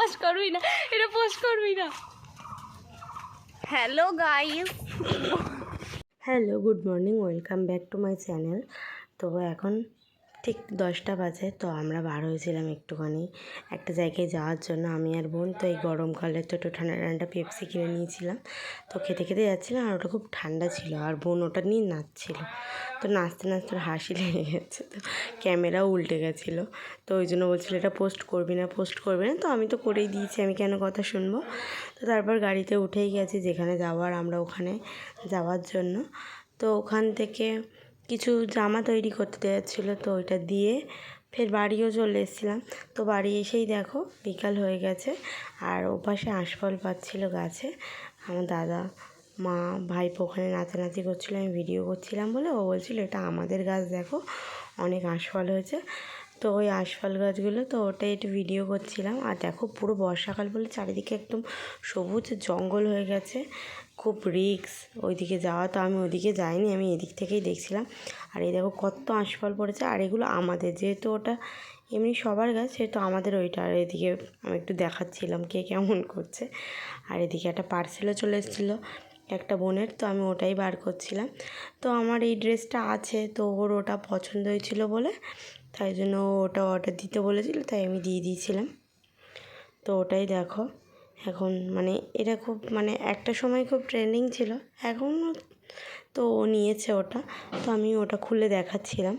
Post করবি না, এটা পোস্ট করবি না। Hello guys, hello, good morning, welcome back to my channel. তো এখন ঠিক 10টা বাজে। তো আমরা বার হয়েছিলাম একটুখানি একটা জায়গায় যাওয়ার জন্য, আমি আর বোন। তো এই গরমকালে তো একটু ঠান্ডা ঠান্ডা পেপসি কিনে নিয়েছিলাম। তো খেতে খেতে যাচ্ছিলাম, আর ওটা খুব ঠান্ডা ছিল, আর বোন ওটা নিয়ে নাচছিল। তো নাচতে নাচতে হাসি লেগে গেছে, তো ক্যামেরাও উল্টে গেছিলো। তো ওই জন্য বলছিলো এটা পোস্ট করবি না, পোস্ট করবি না। তো আমি তো করেই দিয়েছি, আমি কেন কথা শুনবো। তো তারপর গাড়িতে উঠেই গেছি যেখানে যাওয়ার, আমরা ওখানে যাওয়ার জন্য। তো ওখান থেকে কিছু জামা তৈরি করতে দেওয়া ছিল, তো ওইটা দিয়ে ফের বাড়িও চলে এসেছিলাম। তো বাড়ি এসেই দেখো বিকাল হয়ে গেছে, আর ওপাশে আঁশফল পাচ্ছিল গাছে। আমার দাদা, মা, ভাইপো ওখানে নাচানাচি করছিলো, আমি ভিডিও করছিলাম বলে ও বলছিল এটা আমাদের গাছ, দেখো অনেক আঁশফল হয়েছে। তো ওই আঁশফল গাছগুলো, তো ওটাই একটু ভিডিও করছিলাম। আর দেখো পুরো বর্ষাকাল বলে চারিদিকে একদম সবুজ জঙ্গল হয়ে গেছে, খুব রিস্ক ওইদিকে যাওয়া। তো আমি ওইদিকে যাইনি, আমি এদিক থেকেই দেখছিলাম। আর এই দেখো কত আঁশফল পড়েছে, আর এগুলো আমাদের, যেহেতু ওটা এমনি সবার গাছ সেহেতু আমাদের ওইটা। আর এদিকে আমি একটু দেখাচ্ছিলাম কে কেমন করছে। আর এদিকে একটা পার্সেলও চলে এসেছিলো একটা বোনের, তো আমি ওটাই বার করছিলাম। তো আমার এই ড্রেসটা আছে, তো ওর ওটা পছন্দ হয়েছিল বলে, তাই জন্য ও ওটা অর্ডার দিতে বলেছিল, তাই আমি দিয়ে দিয়েছিলাম। তো ওটাই দেখো এখন, মানে এটা খুব, মানে একটা সময় খুব ট্রেন্ডিং ছিল, এখনও। তো ও নিয়েছে ওটা, তো আমি ওটা খুলে দেখাচ্ছিলাম।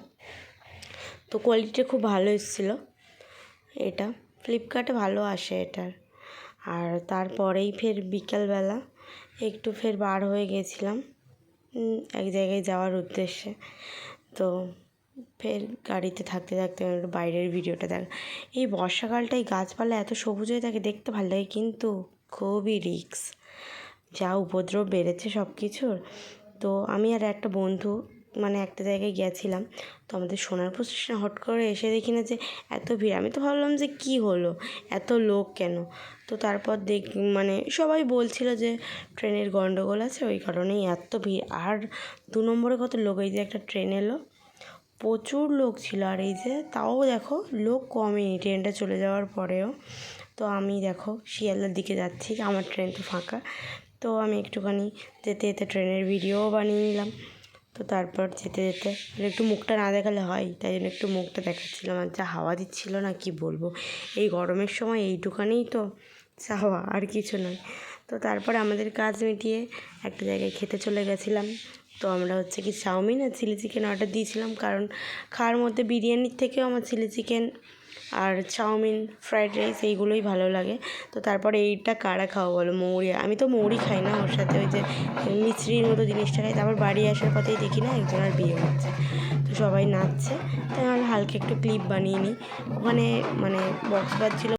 তো কোয়ালিটিটা খুব ভালো এসেছিলো, এটা ফ্লিপকার্টে ভালো আসে এটার। আর তারপরেই ফের বিকালবেলা একটু ফের বার হয়ে গেছিলাম এক জায়গায় যাওয়ার উদ্দেশ্যে। তো ফের গাড়িতে থাকতে থাকতে একটু বাইরের ভিডিওটা দেখ। এই বর্ষাকালটাই গাছপালা এত সবুজ হয়ে থাকে, দেখতে ভালো লাগে, কিন্তু খুবই রিস্ক, যা উপদ্রব বেড়েছে সব কিছুর। তো আমি আর একটা বন্ধু মানে একটা জায়গায় গেছিলাম, তো আমাদের সোনারপুর স্টেশনে হট করে এসে দেখি না যে এত ভিড়। আমি তো ভাবলাম যে কী হলো, এত লোক কেন। তো তারপর মানে সবাই বলছিল যে ট্রেনের গন্ডগোল আছে, ওই কারণেই এত ভিড়। আর 2 নম্বরে কত লোক, এই যে একটা ট্রেন এলো, প্রচুর লোক ছিল। আর এই যে তাও দেখো লোক কমেনি ট্রেনটা চলে যাওয়ার পরেও। তো আমি দেখো শিয়ালদার দিকে যাচ্ছি, আমার ট্রেন তো ফাঁকা। তো আমি একটুখানি যেতে যেতে ট্রেনের ভিডিওও বানিয়ে নিলাম। তো তারপর যেতে যেতে একটু মুখটা না দেখালে হয়, তাই জন্য একটু মুখটা দেখাচ্ছিলাম। আর যা হাওয়া দিচ্ছিল না, কি বলবো, এই গরমের সময় এইটুখানেই তো হাওয়া, আর কিছু নয়। তো তারপরে আমাদের কাজ মিটিয়ে একটা জায়গায় খেতে চলে গেছিলাম। তো আমরা হচ্ছে কি চাউমিন আর চিলি চিকেন অর্ডার দিয়েছিলাম, কারণ খাওয়ার মধ্যে বিরিয়ানির থেকেও আমার চিলি চিকেন আর চাউমিন, ফ্রাইড রাইস এইগুলোই ভালো লাগে। তো তারপরে এইটা কারা খাও বলো, মৌরি। আমি তো মৌরি খাই না, ওর সাথে ওই যে মিছরির মতো জিনিসটা খাই। তারপর বাড়ি আসার পথেই দেখি না একজনের বিয়ে হচ্ছে, তো সবাই নাচছে, তাই আমার হালকা একটু ক্লিপ বানিয়ে নিই। ওখানে মানে বক্স বাজছিল।